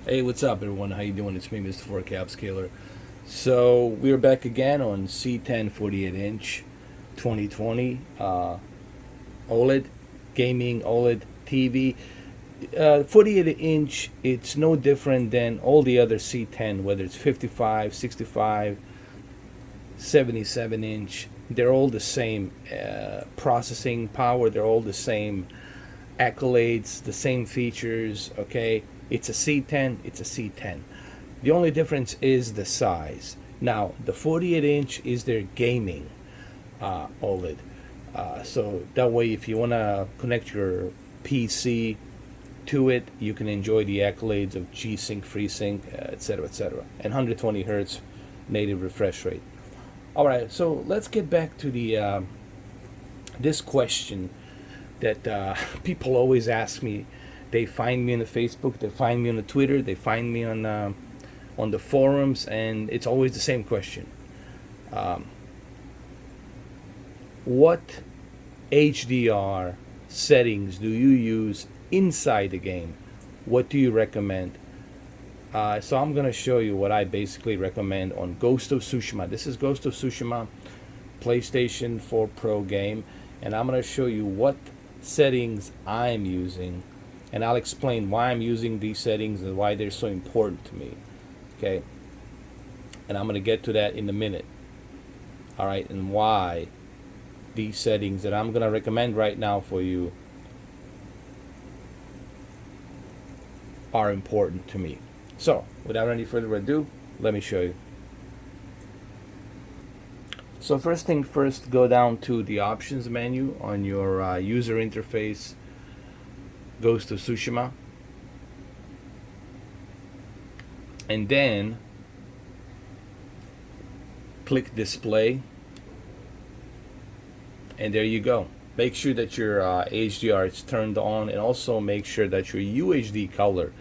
Hey, what's up, everyone? How you doing? It's me, Mr. 4K Upscaler. So we're back again on C10 48-inch 2020 OLED gaming OLED TV. 48-inch. It's no different than all the other C10, whether it's 55, 65, 77-inch. They're all the same processing power. They're all the same accolades, the same features. Okay, it's a C10. It's a C10. The only difference is the size. Now, the 48-inch is their gaming OLED. So that way, if you want to connect your PC to it, you can enjoy the accolades of G-Sync, FreeSync, etc., etc., and 120 hertz native refresh rate. All right, so let's get back to the this question that people always ask me. They find me on the Facebook, they find me on the Twitter, they find me on the forums, and it's always the same question. Um, what HDR settings do you use inside the game? What do you recommend? So I'm going to show you what I basically recommend on Ghost of Tsushima. This is Ghost of Tsushima PlayStation 4 Pro game, and I'm going to show you what settings I'm using, and I'll explain why I'm using these settings and why they're so important to me. Okay, and I'm going to get to that in a minute. All right, and why these settings that I'm going to recommend right now for you are important to me. So, without any further ado, let me show you. So first thing first, go down to the options menu on your user interface, Ghost of Tsushima, and then click display, and there you go. Make sure that your HDR is turned on, and also make sure that your UHD color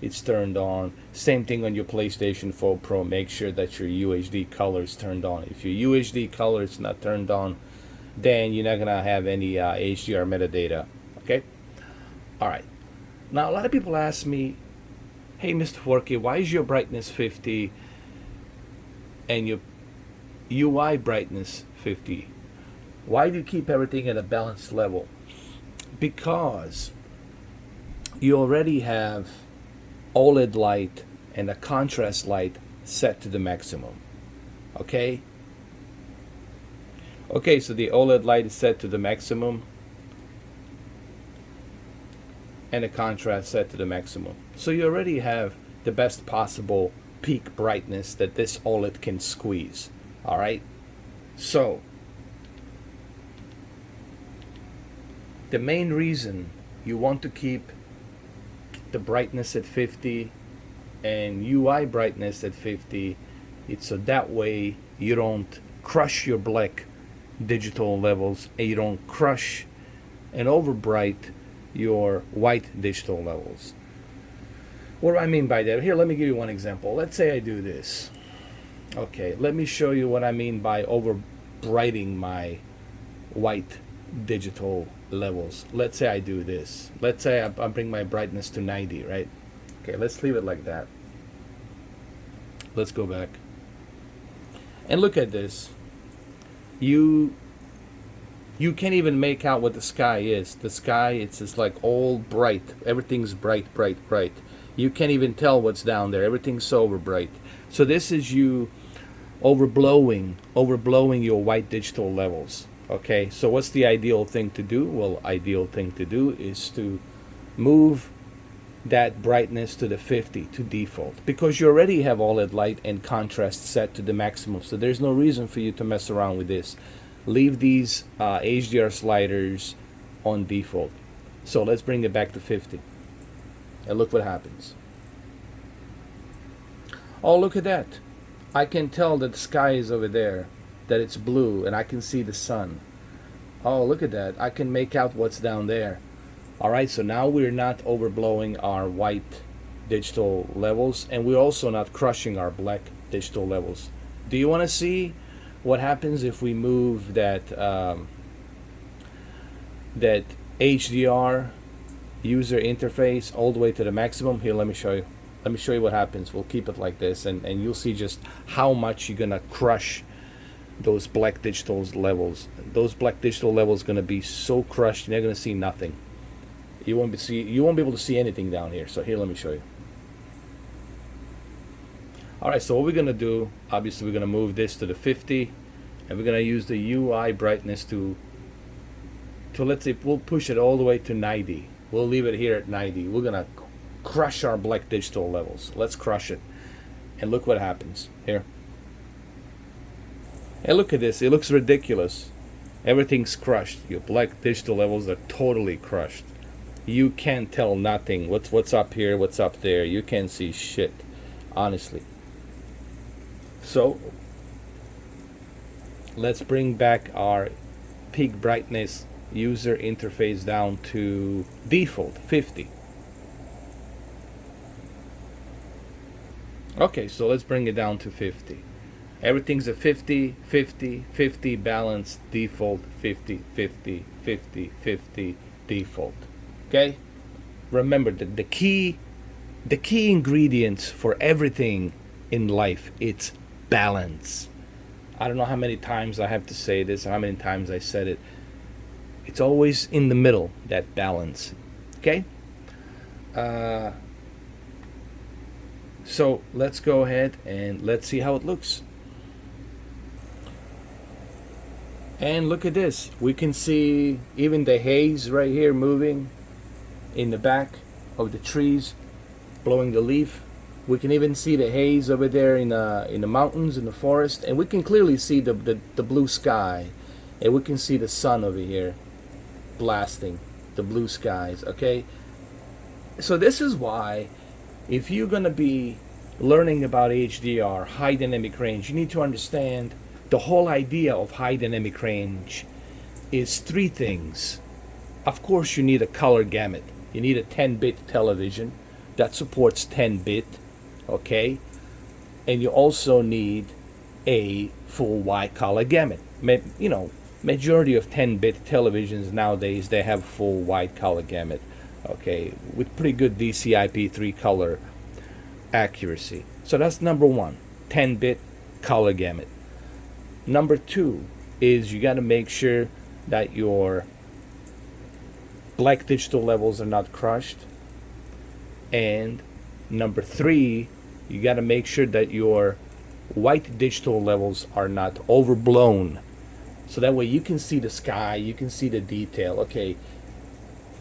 is turned on. Same thing on your PlayStation 4 Pro. Make sure that your UHD color is turned on. If your UHD color is not turned on, then you're not gonna have any HDR metadata. Okay. All right. Now a lot of people ask me, "Hey, Mr. 4K, why is your brightness 50 and your UI brightness 50? Why do you keep everything at a balanced level?" Because you already have OLED light and a contrast light set to the maximum. Okay? Okay, so the OLED light is set to the maximum and the contrast set to the maximum. So you already have the best possible peak brightness that this OLED can squeeze. All right? So the main reason you want to keep the brightness at 50 and UI brightness at 50, it's so that way you don't crush your black digital levels, and you don't crush and overbright your white digital levels. What do I mean by that? Here, let me give you one example. Let's say I do this. Okay, let me show you what I mean by overbrighting my white digital levels. Let's say I do this. Let's say I bring my brightness to 90, right? Okay, let's leave it like that. Let's go back and look at this. You can't even make out what the sky is. The sky, it's just like all bright. Everything's bright, bright, bright. You can't even tell what's down there. Everything's so over bright. So this is you overblowing your white digital levels. Okay, so what's the ideal thing to do? Well, ideal thing to do is to move that brightness to the 50 to default, because you already have OLED light and contrast set to the maximum, so there's no reason for you to mess around with this. Leave these HDR sliders on default. So let's bring it back to 50 and look what happens. Oh, look at that. I can tell that the sky is over there, that it's blue, and I can see the sun. Oh, look at that. I can make out what's down there. All right, so now we're not overblowing our white digital levels, and we're also not crushing our black digital levels. Do you want to see what happens if we move that that HDR user interface all the way to the maximum? Here, let me show you. Let me show you what happens. We'll keep it like this, and you'll see just how much you're gonna crush those black digital levels. Those black digital levels gonna be so crushed, you're not gonna see nothing. You won't be able to see anything down here. So here, let me show you. All right, so what we're gonna do, obviously we're gonna move this to the 50, and we're gonna use the UI brightness to let's say we'll push it all the way to 90. We'll leave it here at 90. We're gonna crush our black digital levels. Let's crush it. And look what happens here. And look at this, it looks ridiculous. Everything's crushed. Your black digital levels are totally crushed. You can't tell nothing. What's up here, what's up there. You can't see shit, honestly. So let's bring back our peak brightness user interface down to default 50. Okay, so let's bring it down to 50. Everything's a 50, 50, 50 balanced, default, 50, 50, 50, 50, default. Okay? Remember that the key ingredients for everything in life, it's balance. I don't know how many times I have to say this, or how many times I said it. It's always in the middle, that balance. Okay? So let's go ahead and let's see how it looks. And look at this. We can see even the haze right here moving in the back of the trees, blowing the leaf. We can even see the haze over there in the mountains, in the forest, and we can clearly see the blue sky, and we can see the sun over here blasting the blue skies. Okay, so this is why, if you're gonna be learning about HDR, high dynamic range, you need to understand the whole idea of high dynamic range is three things. Of course, you need a color gamut. You need a 10-bit television that supports 10-bit, okay? And you also need a full wide color gamut. You know, majority of 10-bit televisions nowadays, they have full wide color gamut, okay, with pretty good DCI-P3 color accuracy. So that's number one, 10-bit color gamut. Number two is you got to make sure that your black digital levels are not crushed. And number three, you got to make sure that your white digital levels are not overblown. So that way you can see the sky, you can see the detail, okay?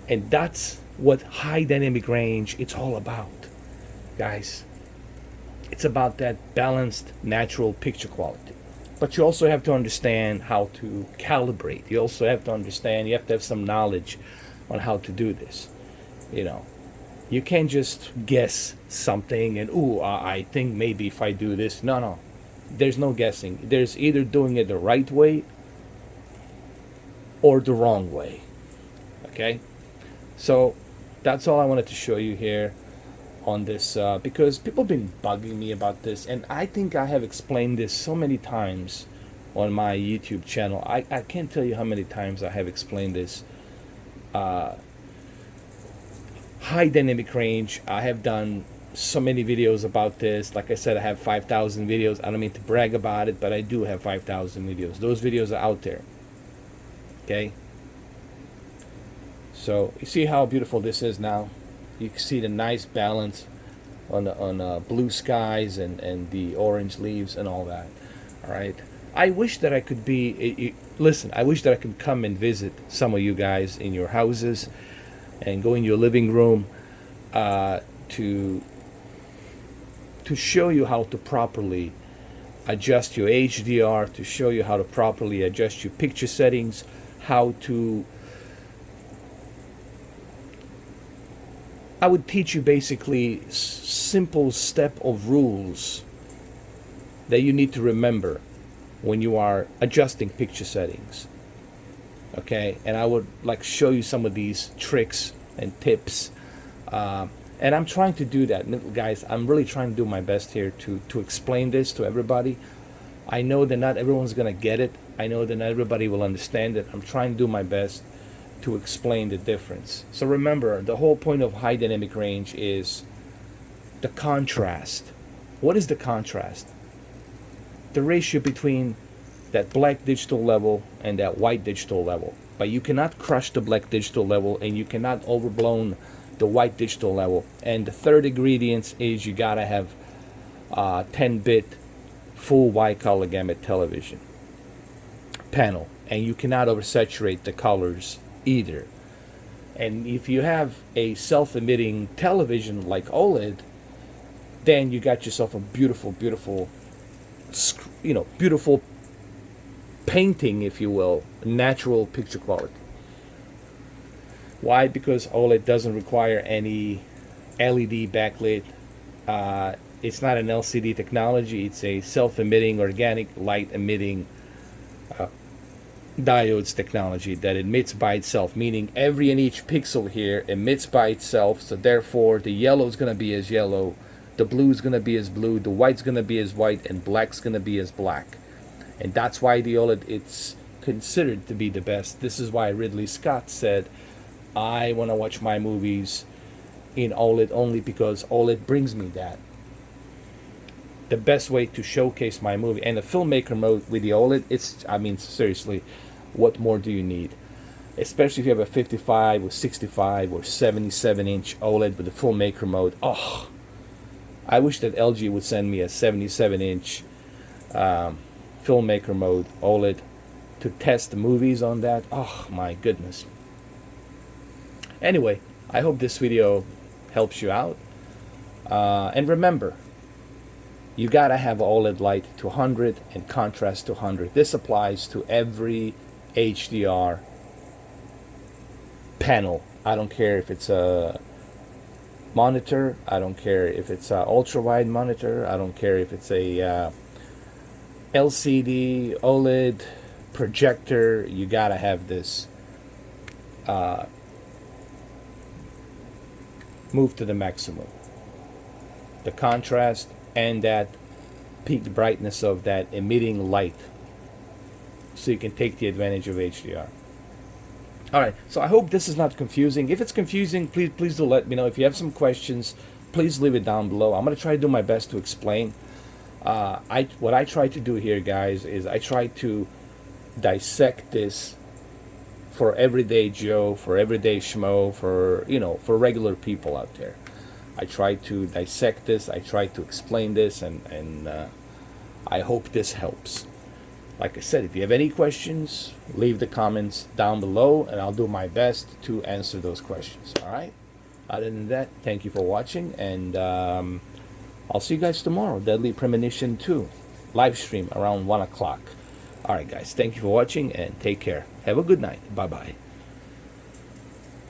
And that's what high dynamic range it's all about, guys. It's about that balanced natural picture quality. But you also have to understand how to calibrate. You also have to understand, you have to have some knowledge on how to do this. You know, you can't just guess something and, ooh, I think maybe if I do this. No. There's no guessing. There's either doing it the right way or the wrong way. Okay? So that's all I wanted to show you here on this, because people have been bugging me about this, and I think I have explained this so many times on my YouTube channel. I can't tell you how many times I have explained this. High dynamic range, I have done so many videos about this. Like I said, I have 5,000 videos. I don't mean to brag about it, but I do have 5,000 videos. Those videos are out there. Okay? So you see how beautiful this is now? You can see the nice balance on blue skies and the orange leaves and all that. All right. I wish that I could be. Listen, I wish that I could come and visit some of you guys in your houses and go in your living room to show you how to properly adjust your HDR, to show you how to properly adjust your picture settings, how to. I would teach you basically simple step of rules that you need to remember when you are adjusting picture settings. Okay, and I would like show you some of these tricks and tips, and I'm trying to do that, guys. I'm really trying to do my best here to explain this to everybody. I know that not everyone's gonna get it. I know that not everybody will understand it. I'm trying to do my best to explain the difference. So remember, the whole point of high dynamic range is the contrast. What is the contrast? The ratio between that black digital level and that white digital level. But you cannot crush the black digital level, and you cannot overblown the white digital level. And the third ingredient is you gotta have 10-bit full wide color gamut television panel, and you cannot oversaturate the colors either. And if you have a self-emitting television like OLED, then you got yourself a beautiful, beautiful, beautiful painting, if you will, natural picture quality. Why? Because OLED doesn't require any LED backlit. It's not an LCD technology. It's a self-emitting, organic light emitting diodes technology that emits by itself, meaning every and each pixel here emits by itself. So therefore the yellow is going to be as yellow, the blue is going to be as blue, the white's going to be as white, and black's going to be as black. And that's why the OLED, it's considered to be the best. This is why Ridley Scott said, I want to watch my movies in OLED only because OLED brings me that. The best way to showcase my movie. And the filmmaker mode with the OLED, it's, I mean, seriously, what more do you need? Especially if you have a 55 or 65 or 77-inch OLED with the filmmaker mode. Oh, I wish that LG would send me a 77-inch filmmaker mode OLED to test the movies on that. Oh my goodness. Anyway, I hope this video helps you out. And remember, you gotta have OLED light to 100 and contrast to 100. This applies to every HDR panel. I don't care if it's a monitor, I don't care if it's an ultra wide monitor, I don't care if it's a LCD, OLED, projector. You gotta have this move to the maximum. The contrast and that peak brightness of that emitting light, so you can take the advantage of HDR. Alright, so I hope this is not confusing. If it's confusing, please do let me know. If you have some questions, please leave it down below. I'm going to try to do my best to explain. What I try to do here, guys, is I try to dissect this for everyday Joe, for everyday schmo, for, for regular people out there. I try to dissect this, I try to explain this, and I hope this helps. Like I said, if you have any questions, leave the comments down below, and I'll do my best to answer those questions. Alright? Other than that, thank you for watching, and I'll see you guys tomorrow. Deadly Premonition 2, live stream around 1 o'clock. Alright guys, thank you for watching, and take care. Have a good night. Bye-bye.